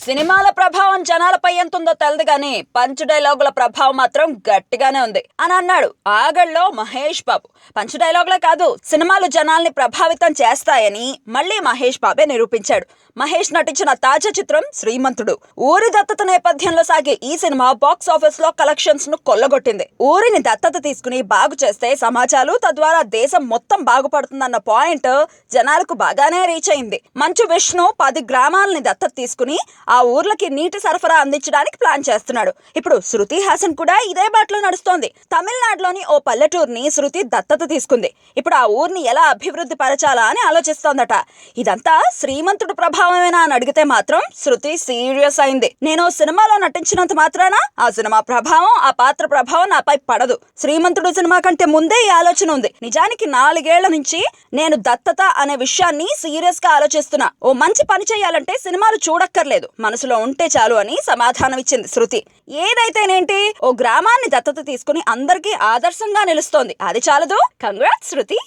సినిమాల ప్రభావం జనాలపై ఎంత ఉందో తెలదు గానీ పంచ్ డైలాగుల ప్రభావం మాత్రం గట్టిగానే ఉంది అని అన్నాడు ఆగళ్ళలో మహేష్ బాబు. పంచ్ డైలాగులే కాదు, సినిమాలు జనాల్ని ప్రభావితం చేస్తాయని మళ్ళీ మహేష్ బాబే నిరూపించాడు. మహేష్ నటించిన తాజా చిత్రం శ్రీమంతుడు. ఊరి దత్తత నేపథ్యంలో సాగే ఈ సినిమా బాక్స్ ఆఫీస్ లో కలెక్షన్స్ ను కొల్లగొట్టింది. ఊరిని దత్తత తీసుకుని బాగు చేస్తే సమాజాలు, తద్వారా దేశం మొత్తం బాగుపడుతుందన్న పాయింట్ జనాలకు బాగానే రీచ్ అయింది. మంచు విష్ణు 10 గ్రామాలని దత్తత తీసుకుని ఆ ఊర్లకి నీటి సరఫరా అందించడానికి ప్లాన్ చేస్తున్నాడు. ఇప్పుడు శృతి హాసన్ కూడా ఇదే బాటలో నడుస్తోంది. తమిళనాడులోని ఓ పల్లెటూరుని శృతి దత్తత తీసుకుంది. ఇప్పుడు ఆ ఊరిని ఎలా అభివృద్ధి పరచాలా అని ఆలోచిస్తోందట. ఇదంతా శ్రీమంతుడు ప్రభావమేనా అని అడిగితే మాత్రం శృతి సీరియస్ అయింది. నేను సినిమాలో నటించినంత మాత్రాన ఆ సినిమా ప్రభావం, ఆ పాత్ర ప్రభావం నాపై పడదు. శ్రీమంతుడు సినిమా కంటే ముందే ఈ ఆలోచన ఉంది. నిజానికి 4 ఏళ్ల నుంచి నేను దత్తత అనే విషయాన్ని సీరియస్ గా ఆలోచిస్తున్నా. ఓ మంచి పని చేయాలంటే సినిమాలు చూడక్కర్లేదు, మనసులో ఉంటే చాలు అని సమాధానం ఇచ్చింది శృతి. ఏదైతేనేంటి, ఓ గ్రామాన్ని దత్తత తీసుకుని అందరికీ ఆదర్శంగా నిలుస్తోంది. అది చాలదు. కంగ్రాట్స్ శృతి.